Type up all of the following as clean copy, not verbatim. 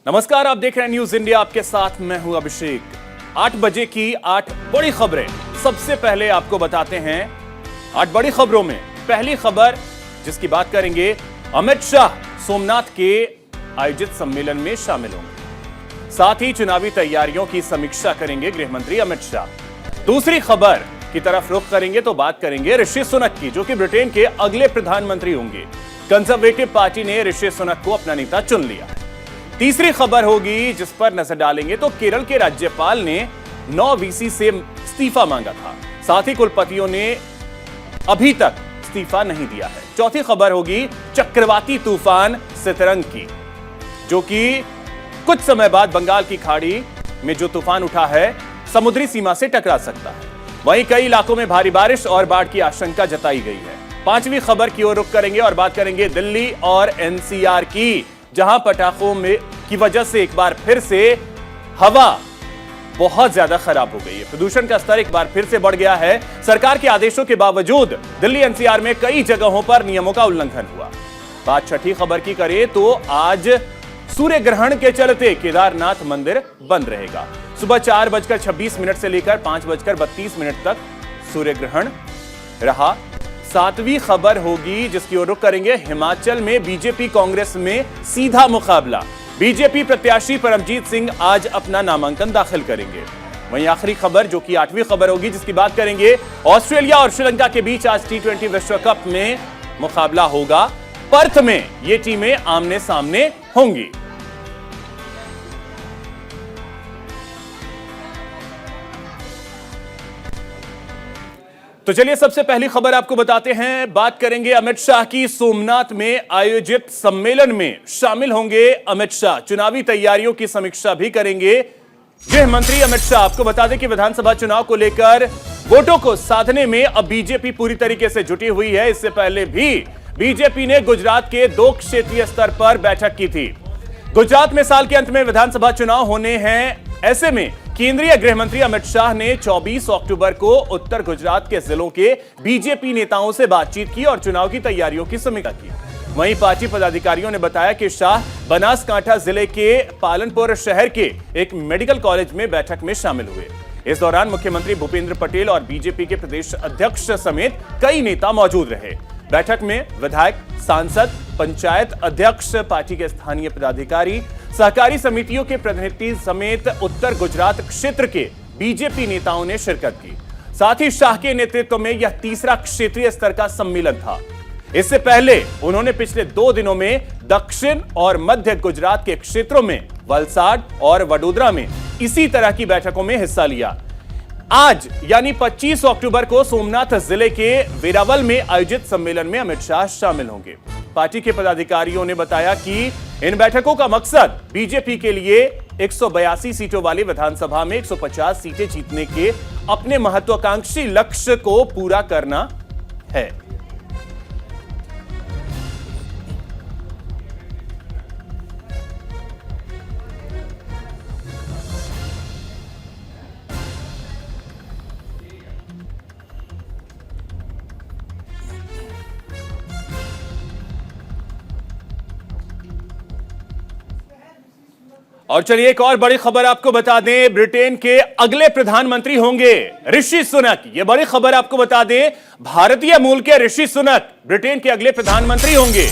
नमस्कार, आप देख रहे हैं न्यूज इंडिया। आपके साथ मैं हूं अभिषेक। 8 बजे की 8 बड़ी खबरें सबसे पहले आपको बताते हैं। 8 बड़ी खबरों में पहली खबर जिसकी बात करेंगे, अमित शाह सोमनाथ के आयोजित सम्मेलन में शामिल होंगे। साथ ही चुनावी तैयारियों की समीक्षा करेंगे गृह मंत्री अमित शाह। दूसरी खबर की तरफ रुख करेंगे तो बात करेंगे ऋषि सुनक की, जो कि ब्रिटेन के अगले प्रधानमंत्री होंगे। कंजर्वेटिव पार्टी ने ऋषि सुनक को अपना नेता चुन लिया। तीसरी खबर होगी जिस पर नजर डालेंगे तो केरल के राज्यपाल ने 9 वीसी से इस्तीफा मांगा था। साथ ही कुलपतियों ने अभी तक इस्तीफा नहीं दिया है। चौथी खबर होगी चक्रवाती तूफान सितरंग की, जो कि कुछ समय बाद बंगाल की खाड़ी में जो तूफान उठा है समुद्री सीमा से टकरा सकता है। वहीं कई इलाकों में भारी बारिश और बाढ़ की आशंका जताई गई है। पांचवी खबर की ओर रुख करेंगे और बात करेंगे दिल्ली और एनसीआर की, जहां पटाखों में की वजह से एक बार फिर से हवा बहुत ज्यादा खराब हो गई है। प्रदूषण का स्तर एक बार फिर से बढ़ गया है। सरकार के आदेशों के बावजूद दिल्ली एनसीआर में कई जगहों पर नियमों का उल्लंघन हुआ। बात छठी खबर की करें तो आज सूर्य ग्रहण के चलते केदारनाथ मंदिर बंद रहेगा। सुबह 4:26 से लेकर 5:32 तक सूर्य ग्रहण रहा। सातवीं खबर होगी जिसकी ओर रुख करेंगे, हिमाचल में बीजेपी कांग्रेस में सीधा मुकाबला। बीजेपी प्रत्याशी परमजीत सिंह आज अपना नामांकन दाखिल करेंगे। वहीं आखिरी खबर जो कि 8वीं खबर होगी जिसकी बात करेंगे, ऑस्ट्रेलिया और श्रीलंका के बीच आज T20 विश्व कप में मुकाबला होगा। पर्थ में ये टीमें आमने सामने होंगी। तो चलिए सबसे पहली खबर आपको बताते हैं। बात करेंगे अमित शाह की। सोमनाथ में आयोजित सम्मेलन में शामिल होंगे अमित शाह। चुनावी तैयारियों की समीक्षा भी करेंगे गृह मंत्री अमित शाह। आपको बता दें कि विधानसभा चुनाव को लेकर वोटों को साधने में अब बीजेपी पूरी तरीके से जुटी हुई है। इससे पहले भी बीजेपी ने गुजरात के 2 क्षेत्रीय स्तर पर बैठक की थी। गुजरात में साल के अंत में विधानसभा चुनाव होने हैं। ऐसे में केंद्रीय गृह मंत्री अमित शाह ने 24 अक्टूबर को उत्तर गुजरात के जिलों के बीजेपी नेताओं से बातचीत की और चुनाव की तैयारियों की समीक्षा की। वहीं पार्टी पदाधिकारियों ने बताया कि शाह बनासकांठा जिले के पालनपुर शहर के एक मेडिकल कॉलेज में बैठक में शामिल हुए। इस दौरान मुख्यमंत्री भूपेंद्र पटेल और बीजेपी के प्रदेश अध्यक्ष समेत कई नेता मौजूद रहे। बैठक में विधायक, सांसद, पंचायत अध्यक्ष, पार्टी के स्थानीय पदाधिकारी, सहकारी समितियों के प्रतिनिधि समेत उत्तर गुजरात क्षेत्र के बीजेपी नेताओं ने शिरकत की। साथ ही शाह के नेतृत्व में यह तीसरा क्षेत्रीय स्तर का सम्मेलन था। इससे पहले उन्होंने पिछले 2 दिनों में दक्षिण और मध्य गुजरात के क्षेत्रों में वलसाड और वडोदरा में इसी तरह की बैठकों में हिस्सा लिया। आज यानी 25 अक्टूबर को सोमनाथ जिले के वेरावल में आयोजित सम्मेलन में अमित शाह शामिल होंगे। पार्टी के पदाधिकारियों ने बताया कि इन बैठकों का मकसद बीजेपी के लिए 182 सीटों वाली विधानसभा में 150 सीटें जीतने के अपने महत्वाकांक्षी लक्ष्य को पूरा करना है। और चलिए एक और बड़ी खबर आपको बता दें, ब्रिटेन के अगले प्रधानमंत्री होंगे ऋषि सुनक। यह बड़ी खबर आपको बता दें, भारतीय मूल के ऋषि सुनक ब्रिटेन के अगले प्रधानमंत्री होंगे।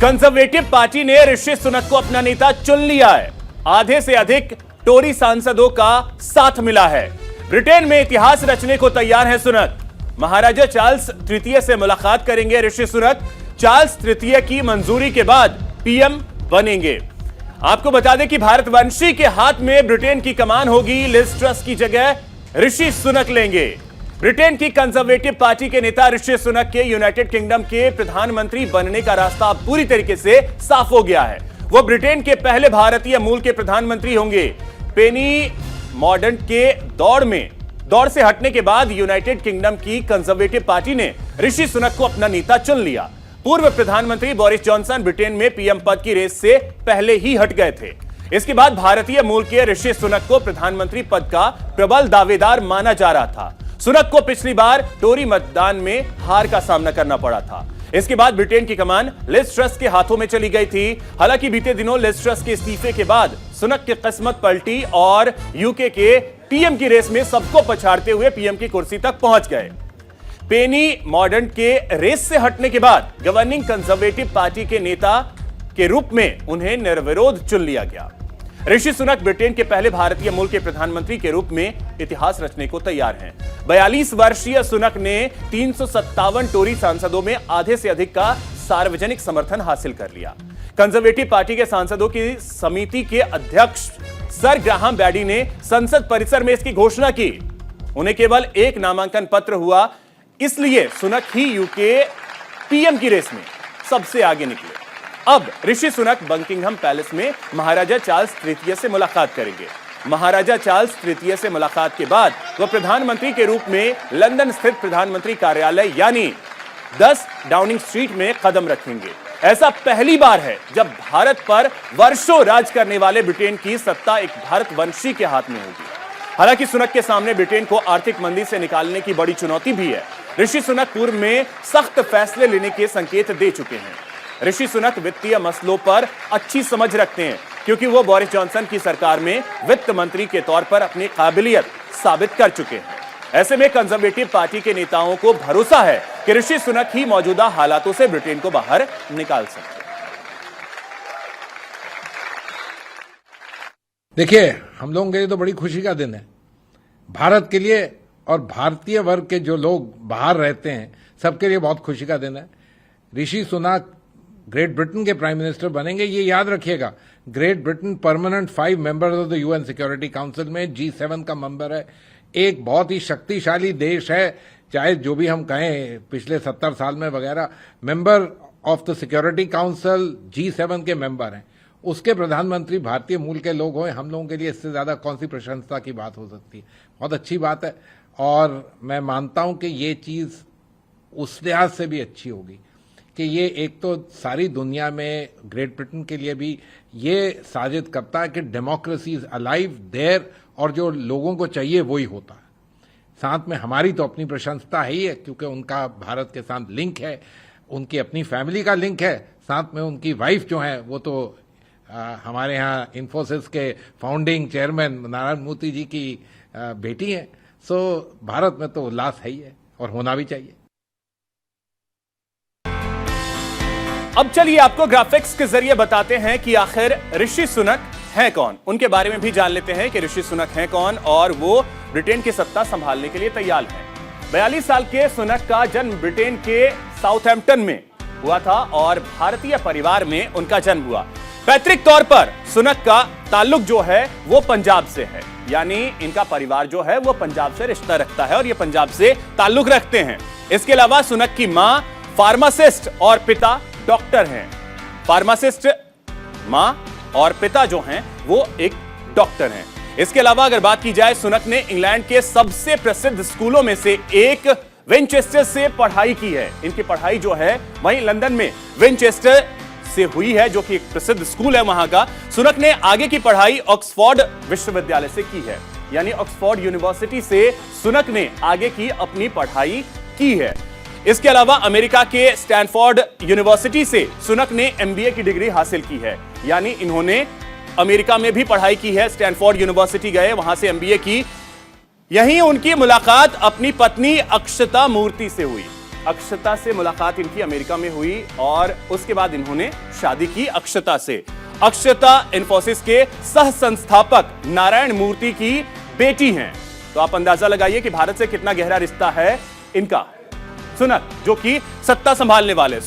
कंजर्वेटिव पार्टी ने ऋषि सुनक को अपना नेता चुन लिया है। आधे से अधिक टोरी सांसदों का साथ मिला है। ब्रिटेन में इतिहास रचने को तैयार है सुनक। महाराजा चार्ल्स तृतीय से मुलाकात करेंगे ऋषि सुनक। चार्ल्स तृतीय की मंजूरी के बाद पीएम बनेंगे। आपको बता दें कि भारतवंशी के हाथ में ब्रिटेन की कमान होगी। लिज ट्रस की जगह ऋषि सुनक लेंगे। ब्रिटेन की कंजर्वेटिव पार्टी के नेता ऋषि सुनक के यूनाइटेड किंगडम के प्रधानमंत्री बनने का रास्ता पूरी तरीके से साफ हो गया है। वो ब्रिटेन के पहले भारतीय मूल के प्रधानमंत्री होंगे। पेनी मॉर्डन के दौड़ से हटने के बाद यूनाइटेड किंगडम की कंजर्वेटिव पार्टी ने ऋषि सुनक को अपना नेता चुन लिया। पूर्व प्रधानमंत्री बोरिस जॉनसन ब्रिटेन में पीएम पद की रेस से पहले ही हट गए थे। इसके बाद भारतीय मूल के ऋषि सुनक को प्रधानमंत्री पद का प्रबल दावेदार माना जा रहा था। सुनक को पिछली बार टोरी मतदान में हार का सामना करना पड़ा था। इसके बाद ब्रिटेन की कमान लिज ट्रस के हाथों में चली गई थी। हालांकि बीते दिनों लिज ट्रस के इस्तीफे के बाद सुनक की किस्मत पलटी और यूके के पीएम की रेस में सबको पछाड़ते हुए पीएम की कुर्सी तक पहुंच गए। पेनी मॉर्डंट के रेस से हटने के बाद गवर्निंग कंजर्वेटिव पार्टी के नेता के रूप में उन्हें निर्विरोध चुन लिया गया। ऋषि सुनक ब्रिटेन के पहले भारतीय मूल के प्रधानमंत्री के रूप में इतिहास रचने को तैयार हैं। 42 वर्षीय सुनक ने 357 टोरी सांसदों में आधे से अधिक का सार्वजनिक समर्थन हासिल कर लिया। कंजर्वेटिव पार्टी के सांसदों की समिति के अध्यक्ष सर ग्राहम बैडी ने संसद परिसर में इसकी घोषणा की। उन्हें केवल एक नामांकन पत्र हुआ, इसलिए सुनक ही यूके पीएम की रेस में सबसे आगे निकले। अब ऋषि सुनक बकिंघम पैलेस में महाराजा चार्ल्स तृतीय से मुलाकात करेंगे। महाराजा चार्ल्स तृतीय से मुलाकात के बाद वह प्रधानमंत्री के रूप में लंदन स्थित प्रधानमंत्री कार्यालय यानी 10 डाउनिंग स्ट्रीट में कदम रखेंगे। ऐसा पहली बार है जब भारत पर वर्षों राज करने वाले ब्रिटेन की सत्ता एक भारतवंशी के हाथ में होगी। हालांकि सुनक के सामने ब्रिटेन को आर्थिक मंदी से निकालने की बड़ी चुनौती भी है। ऋषि सुनक पूर्व में सख्त फैसले लेने के संकेत दे चुके हैं। ऋषि सुनक वित्तीय मसलों पर अच्छी समझ रखते हैं क्योंकि वो बोरिस जॉनसन की सरकार में वित्त मंत्री के तौर पर अपनी काबिलियत साबित कर चुके हैं। ऐसे में कंजर्वेटिव पार्टी के नेताओं को भरोसा है कि ऋषि सुनक ही मौजूदा हालातों से ब्रिटेन को बाहर निकाल सकते हैं। देखिए, हम लोगों के लिए तो बड़ी खुशी का दिन है। भारत के लिए और भारतीय वर्ग के जो लोग बाहर रहते हैं सबके लिए बहुत खुशी का दिन है। ऋषि सुनक ग्रेट ब्रिटेन के प्राइम मिनिस्टर बनेंगे। ये याद रखिएगा, great Britain permanent 5 members of the UN security council में G7 का मेंबर है। एक बहुत ही शक्तिशाली देश है, चाहे जो भी हम कहें पिछले 70 साल में वगैरह, member of the security council G7 के मेंबर हैं। उसके प्रधानमंत्री भारतीय मूल के लोग हों, हम लोगों के लिए इससे ज्यादा कौन सी प्रशंसा की बात हो सकती है। बहुत अच्छी बात है और मैं मानता हूं कि ये चीज उस लिहाज से भी अच्छी होगी कि ये एक तो सारी दुनिया में ग्रेट ब्रिटेन के लिए भी ये साबित करता है कि डेमोक्रेसी इज अलाइव देयर और जो लोगों को चाहिए वही होता है। साथ में हमारी तो अपनी प्रशंसता है ही है क्योंकि उनका भारत के साथ लिंक है, उनकी अपनी फैमिली का लिंक है, साथ में उनकी वाइफ जो है वो तो हमारे यहाँ इन्फोसिस के फाउंडिंग चेयरमैन नारायण मूर्ति जी की बेटी है। सो भारत में तो उल्लास है ही है और होना भी चाहिए। अब चलिए आपको ग्राफिक्स के जरिए बताते हैं कि आखिर ऋषि सुनक हैं कौन। उनके बारे में भी जान लेते हैं कि ऋषि सुनक हैं कौन और वो ब्रिटेन की सत्ता संभालने के लिए तैयार हैं। 42 साल के सुनक का जन्म ब्रिटेन के साउथहैम्पटन में हुआ था और भारतीय परिवार में उनका जन्म हुआ। पैतृक तौर पर सुनक का ताल्लुक जो है वो पंजाब से है, यानी इनका परिवार जो है वो पंजाब से रिश्ता रखता है और ये पंजाब से ताल्लुक रखते हैं। इसके अलावा सुनक की मां फार्मासिस्ट और पिता डॉक्टर हैं। फार्मासिस्ट मां और पिता जो हैं वो एक डॉक्टर हैं। इसके अलावा अगर बात की जाए, सुनक ने इंग्लैंड के सबसे प्रसिद्ध स्कूलों में से एक विंचेस्टर से पढ़ाई की है। इनकी पढ़ाई जो है वहीं लंदन में विंचेस्टर से हुई है जो कि एक प्रसिद्ध स्कूल है वहां का। सुनक ने आगे की पढ़ाई ऑक्सफोर्ड विश्वविद्यालय से की है, यानी ऑक्सफोर्ड यूनिवर्सिटी से सुनक ने आगे की अपनी पढ़ाई की है। इसके अलावा अमेरिका के स्टैनफोर्ड यूनिवर्सिटी से सुनक ने एमबीए की डिग्री हासिल की है, यानी इन्होंने अमेरिका में भी पढ़ाई की है। स्टैनफोर्ड यूनिवर्सिटी गए, वहां से एमबीए की। यहीं उनकी मुलाकात अपनी पत्नी अक्षता मूर्ति से हुई। अक्षता से मुलाकात इनकी अमेरिका में हुई और उसके बाद इन्होंने शादी की अक्षता से। अक्षता इन्फोसिस के सह संस्थापक नारायण मूर्ति की बेटी हैं। तो आप अंदाजा लगाइए कि भारत से कितना गहरा रिश्ता है इनका। सुनक जो कि सत्ता संभालने वाले।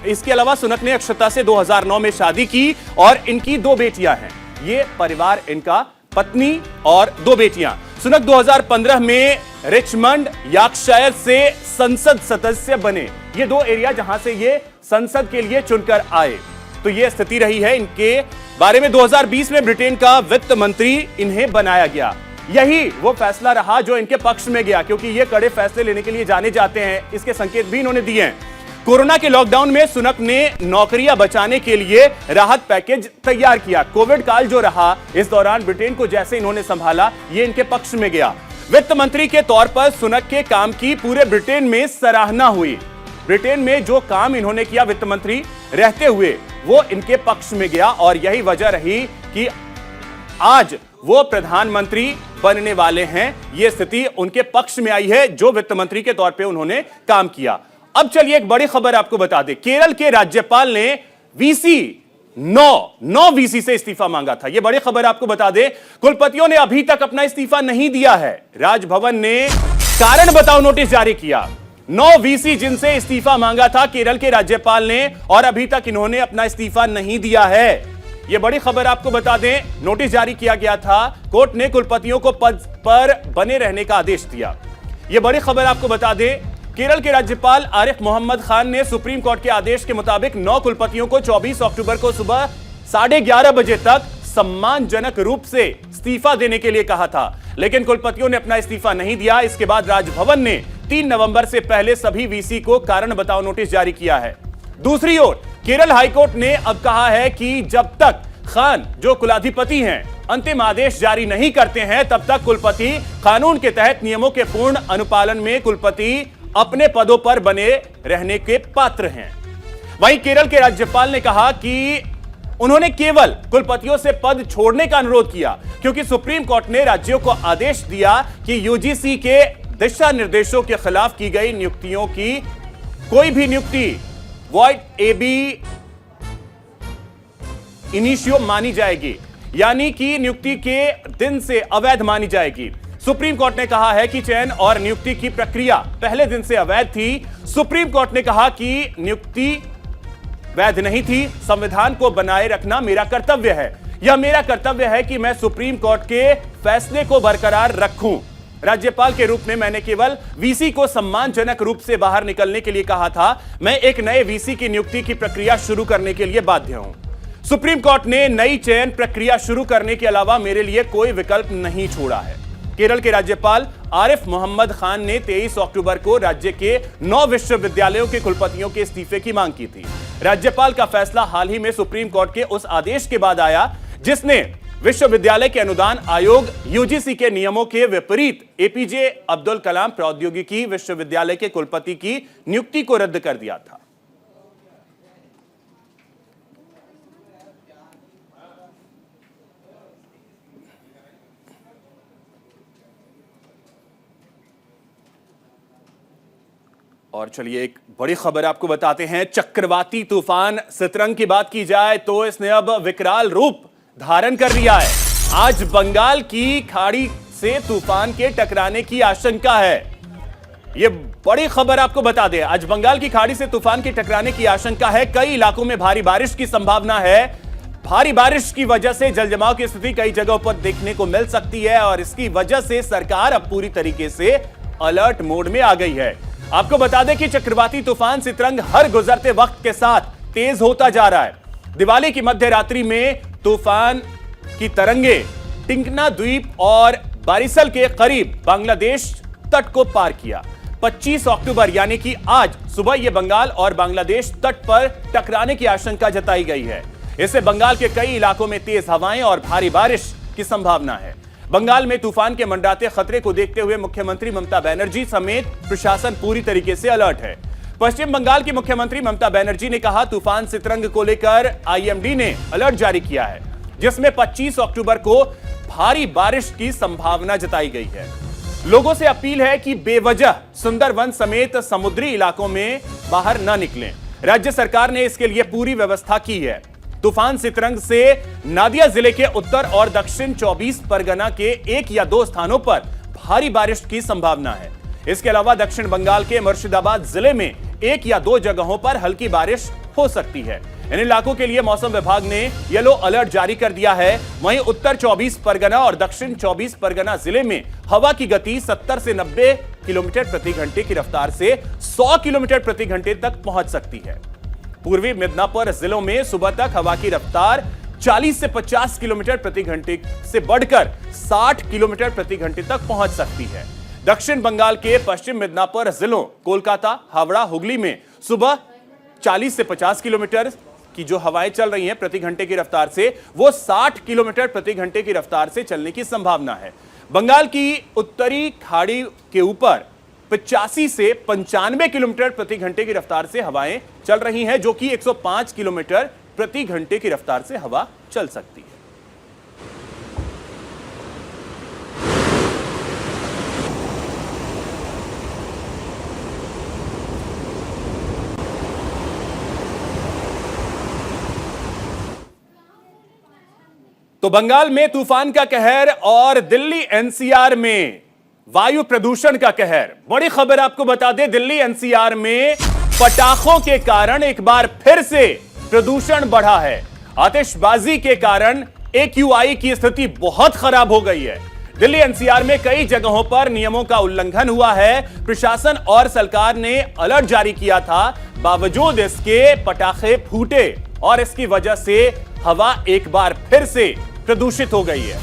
इसके अलावा सुनक ने अक्षता से 2009 में शादी की और इनकी 2 बेटियां हैं। ये परिवार इनका पत्नी और 2 बेटियां। सुनक 2015 में रिचमंड यॉर्कशायर से संसद सदस्य बने। ये 2 एरिया जहां से ये संसद के लिए चुनकर आए। तो ये स्थिति रही है इनके बारे में। 2020 में ब्रिटेन का वित्त मंत्री इन्हें बनाया गया। यही वो फैसला रहा जो इनके पक्ष में गया, क्योंकि ये कड़े फैसले लेने के लिए जाने जाते हैं। इसके संकेत भी इन्होंने दिए हैं। कोरोना के लॉकडाउन में सुनक ने नौकरियां बचाने के लिए राहत पैकेज तैयार किया। कोविड काल जो रहा, इस दौरान ब्रिटेन को जैसे इन्होंने संभाला, ये इनके पक्ष में गया। वित्त मंत्री के तौर पर सुनक के काम की पूरे ब्रिटेन में सराहना हुई। ब्रिटेन में जो काम इन्होंने किया वित्त मंत्री रहते हुए, वो इनके पक्ष में गया और यही वजह रही कि आज वो प्रधानमंत्री बनने वाले हैं। ये स्थिति उनके पक्ष में आई है जो वित्त मंत्री के तौर पे उन्होंने काम किया। अब चलिए एक बड़ी खबर आपको बता दें, केरल के राज्यपाल ने वीसी 9 वीसी से इस्तीफा मांगा था। यह बड़ी खबर आपको बता दें, कुलपतियों ने अभी तक अपना इस्तीफा नहीं दिया है। राजभवन ने कारण बताओ नोटिस जारी किया। 9 वीसी जिनसे इस्तीफा मांगा था केरल के राज्यपाल ने, और अभी तक इन्होंने अपना इस्तीफा नहीं दिया है। यह बड़ी खबर आपको बता दें, नोटिस जारी किया गया था। कोर्ट ने कुलपतियों को पद पर बने रहने का आदेश दिया। यह बड़ी खबर आपको बता दें, केरल के राज्यपाल आरिफ मोहम्मद खान ने सुप्रीम कोर्ट के आदेश के मुताबिक 9 कुलपतियों को 24 अक्टूबर को सुबह 11:30 बजे तक सम्मानजनक रूप से इस्तीफा देने के लिए कहा था, लेकिन कुलपतियों ने अपना इस्तीफा नहीं दिया। इसके बाद राजभवन ने 3 नवंबर से पहले सभी वीसी को कारण बताओ नोटिस जारी किया है। दूसरी ओर केरल हाईकोर्ट ने अब कहा है कि जब तक खान जो कुलाधिपति हैं अंतिम आदेश जारी नहीं करते हैं, तब तक कुलपति कानून के तहत नियमों के पूर्ण अनुपालन में कुलपति अपने पदों पर बने रहने के पात्र हैं। वहीं केरल के राज्यपाल ने कहा कि उन्होंने केवल कुलपतियों से पद छोड़ने का अनुरोध किया, क्योंकि सुप्रीम कोर्ट ने राज्यों को आदेश दिया कि यूजीसी के दिशा निर्देशों के खिलाफ की गई नियुक्तियों की कोई भी नियुक्ति वॉइड एबी इनिशियो मानी जाएगी, यानी कि नियुक्ति के दिन से अवैध मानी जाएगी। सुप्रीम कोर्ट ने कहा है कि चयन और नियुक्ति की प्रक्रिया पहले दिन से अवैध थी। सुप्रीम कोर्ट ने कहा कि नियुक्ति वैध नहीं थी। संविधान को बनाए रखना मेरा कर्तव्य है। यह मेरा कर्तव्य है कि मैं सुप्रीम कोर्ट के फैसले को बरकरार रखूं। राज्यपाल के रूप में मैंने केवल वीसी को सम्मानजनक रूप से बाहर निकलने के लिए कहा था। मैं एक नए वीसी की नियुक्ति की प्रक्रिया शुरू करने के लिए बाध्य हूं। सुप्रीम कोर्ट ने नई चयन प्रक्रिया शुरू करने के अलावा मेरे लिए कोई विकल्प नहीं छोड़ा है। केरल के राज्यपाल आरिफ मोहम्मद खान ने 23 अक्टूबर को राज्य के 9 विश्वविद्यालयों के कुलपतियों के इस्तीफे की मांग की थी। राज्यपाल का फैसला हाल ही में सुप्रीम कोर्ट के उस आदेश के बाद आया जिसने विश्वविद्यालय के अनुदान आयोग यूजीसी के नियमों के विपरीत एपीजे अब्दुल कलाम प्रौद्योगिकी विश्वविद्यालय के कुलपति की नियुक्ति को रद्द कर दिया था। और चलिए एक बड़ी खबर आपको बताते हैं, चक्रवाती तूफान सितरंग की बात की जाए तो इसने अब विकराल रूप धारण कर लिया है। आज बंगाल की खाड़ी से तूफान के टकराने की आशंका है। यह बड़ी खबर आपको बता दें, आज बंगाल की खाड़ी से तूफान के टकराने की आशंका है। कई इलाकों में भारी बारिश की संभावना है। भारी बारिश की वजह से जलजमाव की स्थिति कई जगहों पर देखने को मिल सकती है और इसकी वजह से सरकार अब पूरी तरीके से अलर्ट मोड में आ गई है। आपको बता दें कि चक्रवाती तूफान सितरंग हर गुजरते वक्त के साथ तेज होता जा रहा है। दिवाली की मध्य रात्रि में तूफान की तरंगे टिंकना द्वीप और बारिसल के करीब बांग्लादेश तट को पार किया। 25 अक्टूबर यानी कि आज सुबह यह बंगाल और बांग्लादेश तट पर टकराने की आशंका जताई गई है। इससे बंगाल के कई इलाकों में तेज हवाएं और भारी बारिश की संभावना है। बंगाल में तूफान के मंडराते खतरे को देखते हुए मुख्यमंत्री ममता बनर्जी समेत प्रशासन पूरी तरीके से अलर्ट है। पश्चिम बंगाल की मुख्यमंत्री ममता बनर्जी ने कहा, तूफान सितरंग को लेकर आईएमडी ने अलर्ट जारी किया है, जिसमें 25 अक्टूबर को भारी बारिश की संभावना जताई गई है। लोगों से अपील है कि बेवजह सुंदरवन समेत समुद्री इलाकों में बाहर न निकलें। राज्य सरकार ने इसके लिए पूरी व्यवस्था की है। तूफान सितरंग से नादिया जिले के उत्तर और दक्षिण 24 परगना के 1 या 2 स्थानों पर भारी बारिश की संभावना है। इसके अलावा दक्षिण बंगाल के मुर्शिदाबाद जिले में 1 या 2 जगहों पर हल्की बारिश हो सकती है। इन इलाकों के लिए मौसम विभाग ने येलो अलर्ट जारी कर दिया है। वहीं उत्तर 24 परगना और दक्षिण 24 परगना जिले में हवा की गति 70 से 90 किलोमीटर प्रति घंटे की रफ्तार से 100 किलोमीटर प्रति घंटे तक पहुंच सकती है। पूर्वी मिदनापुर जिलों में सुबह तक हवा की रफ्तार 40 से 50 किलोमीटर प्रति घंटे से बढ़कर 60 किलोमीटर प्रति घंटे तक पहुंच सकती है। दक्षिण बंगाल के पश्चिम मिदनापुर जिलों कोलकाता, हावड़ा, हुगली में सुबह 40 से 50 किलोमीटर की जो हवाएं चल रही हैं प्रति घंटे की रफ्तार से, वो 60 किलोमीटर प्रति घंटे की रफ्तार से चलने की संभावना है। बंगाल की उत्तरी खाड़ी के ऊपर 85 से 95 किलोमीटर प्रति घंटे की रफ्तार से हवाएं चल रही हैं, जो कि 105 किलोमीटर प्रति घंटे की रफ्तार से हवा चल सकती है। तो बंगाल में तूफान का कहर और दिल्ली एनसीआर में वायु प्रदूषण का कहर। बड़ी खबर आपको बता दें, दिल्ली एनसीआर में पटाखों के कारण एक बार फिर से प्रदूषण बढ़ा है। आतिशबाजी के कारण एक्यूआई की स्थिति बहुत खराब हो गई है। दिल्ली एनसीआर में कई जगहों पर नियमों का उल्लंघन हुआ है। प्रशासन और सरकार ने अलर्ट जारी किया था, बावजूद इसके पटाखे फूटे और इसकी वजह से हवा एक बार फिर से प्रदूषित हो गई है।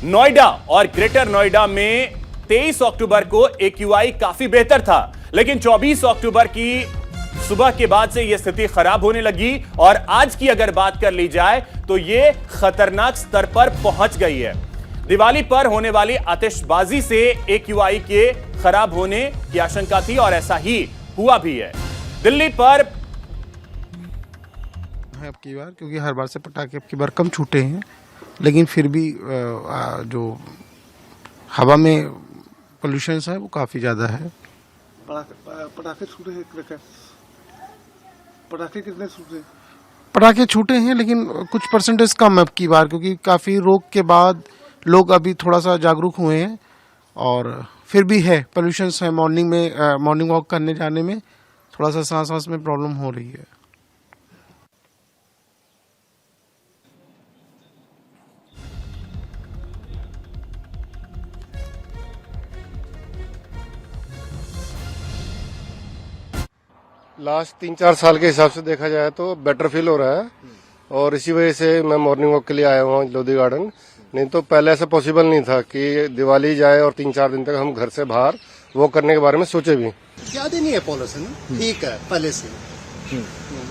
नोएडा और ग्रेटर नोएडा में 23 अक्टूबर को एक्यूआई काफी बेहतर था, लेकिन 24 अक्टूबर की सुबह के बाद से यह स्थिति खराब होने लगी और आज की अगर बात कर ली जाए तो यह खतरनाक स्तर पर पहुंच गई है। दिवाली पर होने वाली आतिशबाजी से एक्यूआई के खराब होने की आशंका थी और ऐसा ही हुआ भी है। दिल्ली पर अब की बार, क्योंकि हर बार से पटाखे अब की बार कम छूटे हैं, लेकिन फिर भी जो हवा में पोल्यूशन है वो काफ़ी ज़्यादा है। पटाखे छूटे हैं, पटाखे कितने छूटे? पटाखे छूटे हैं लेकिन कुछ परसेंटेज कम है अब की बार, क्योंकि काफ़ी रोक के बाद लोग अभी थोड़ा सा जागरूक हुए हैं। और फिर भी है पोल्यूशन है। मॉर्निंग वॉक करने जाने में थोड़ा सा सांस में प्रॉब्लम हो रही है। लास्ट 3-4 साल के हिसाब से देखा जाए तो बेटर फील हो रहा है और इसी वजह से मैं मॉर्निंग वॉक के लिए आया हुआ हूँ लोधी गार्डन। नहीं तो पहले ऐसा पॉसिबल नहीं था कि दिवाली जाए और 3-4 दिन तक हम घर से बाहर वॉक करने के बारे में सोचे भी। ज्यादा नहीं है पॉल्यूशन, ठीक है पहले से।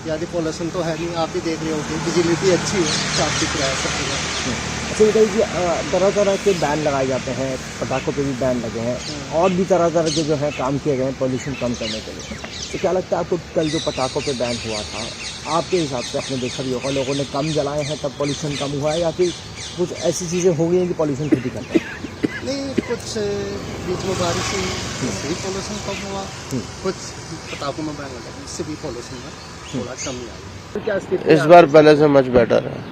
ज्यादा पॉल्यूशन तो है नहीं, आप भी देख रहे होंगे, विजिबिलिटी अच्छी है, साफ सुथरा है सब जगह। अच्छा बताइए कि तरह तरह के बैन लगाए जाते हैं, पटाखों पे भी बैन लगे हैं और भी तरह तरह के जो है काम किए गए हैं पॉल्यूशन कम करने के लिए। तो क्या लगता है आपको, कल जो पटाखों पे बैन हुआ था, आपके हिसाब से आपने देखा भी होगा लोगों ने कम जलाए हैं तब पॉल्यूशन कम हुआ है, या फिर कुछ ऐसी चीज़ें हो गई हैं कि पॉल्यूशन खुद ही करता है? नहीं, कुछ बीच में बारिश हुई इससे भी पॉल्यूशन कम हुआ, कुछ पटाखों में बैन लगा इससे भी पॉल्यूशन में थोड़ा कम ही आया। तो क्या स्थिति इस बार पहले से मच बेटर है,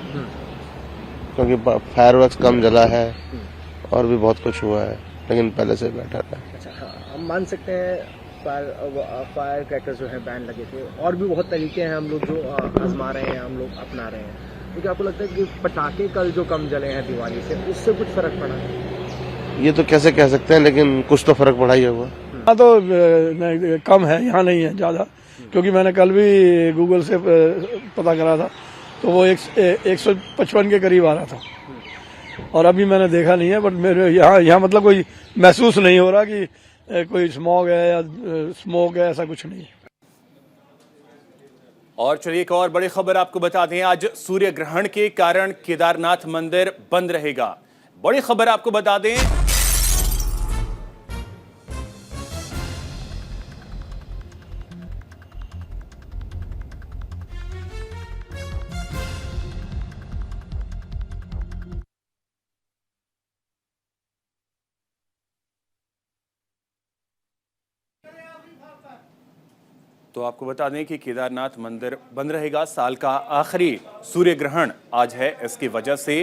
क्योंकि फायरवर्क्स कम जला है और भी बहुत कुछ हुआ है, लेकिन पहले से बेटर है। अच्छा, हाँ, हम मान सकते हैं फायर क्रैकर्स जो है बैन लगे थे और भी बहुत तरीके हैं हम लोग जो आजमा रहे हैं, हम लोग अपना रहे हैं। तो क्या आपको लगता है कि पटाखे कल जो कम जले हैं दिवाली से, उससे कुछ फर्क पड़ा है? ये तो कैसे कह सकते हैं, लेकिन कुछ तो फर्क पड़ा ही होगा। यहाँ तो नहीं, कम है, यहाँ नहीं है ज़्यादा, क्योंकि मैंने कल भी गूगल से पता करा था तो वो 155 के करीब आ रहा था और अभी मैंने देखा नहीं है। बट मेरे यहाँ मतलब कोई महसूस नहीं हो रहा कि कोई स्मॉग है या स्मोक है, ऐसा कुछ नहीं है। और चलिए एक और बड़ी खबर आपको बता दें, आज सूर्य ग्रहण के कारण केदारनाथ मंदिर बंद रहेगा। बड़ी खबर आपको बता दें, तो आपको बता दें कि केदारनाथ मंदिर बंद रहेगा। साल का आखिरी सूर्य ग्रहण आज है, इसकी वजह से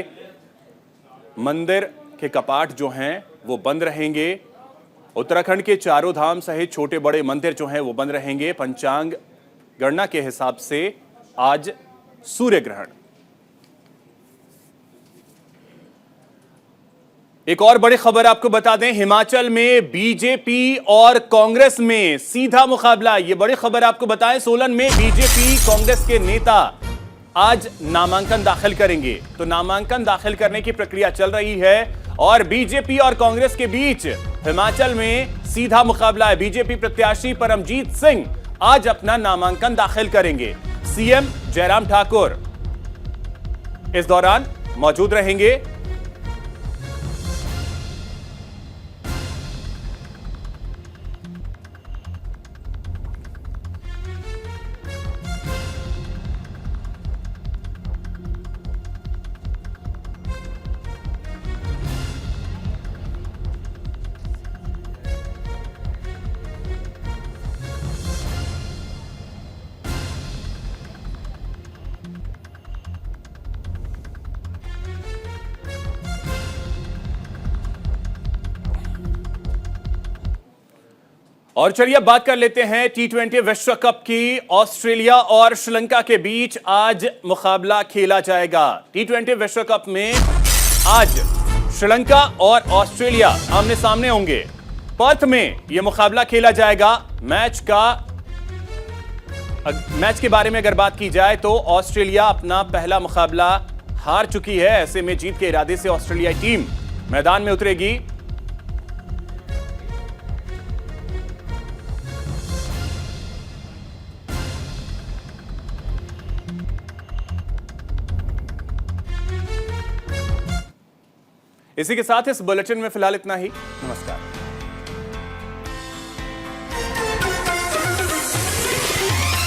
मंदिर के कपाट जो हैं वो बंद रहेंगे। उत्तराखंड के चारों धाम सहित छोटे बड़े मंदिर जो हैं वो बंद रहेंगे। पंचांग गणना के हिसाब से आज सूर्य ग्रहण। एक और बड़ी खबर आपको बता दें, हिमाचल में बीजेपी और कांग्रेस में सीधा मुकाबला। ये बड़ी खबर आपको बताएं, सोलन में बीजेपी कांग्रेस के नेता आज नामांकन दाखिल करेंगे। तो नामांकन दाखिल करने की प्रक्रिया चल रही है और बीजेपी और कांग्रेस के बीच हिमाचल में सीधा मुकाबला है। बीजेपी प्रत्याशी परमजीत सिंह आज अपना नामांकन दाखिल करेंगे। सीएम जयराम ठाकुर इस दौरान मौजूद रहेंगे। और चलिए अब बात कर लेते हैं T20 विश्व कप की। ऑस्ट्रेलिया और श्रीलंका के बीच आज मुकाबला खेला जाएगा। T20 विश्व कप में आज श्रीलंका और ऑस्ट्रेलिया आमने सामने होंगे। पर्थ में यह मुकाबला खेला जाएगा। मैच के बारे में अगर बात की जाए तो ऑस्ट्रेलिया अपना पहला मुकाबला हार चुकी है। ऐसे में जीत के इरादे से ऑस्ट्रेलियाई टीम मैदान में उतरेगी। इसी के साथ इस बुलेटिन में फिलहाल इतना ही। नमस्कार।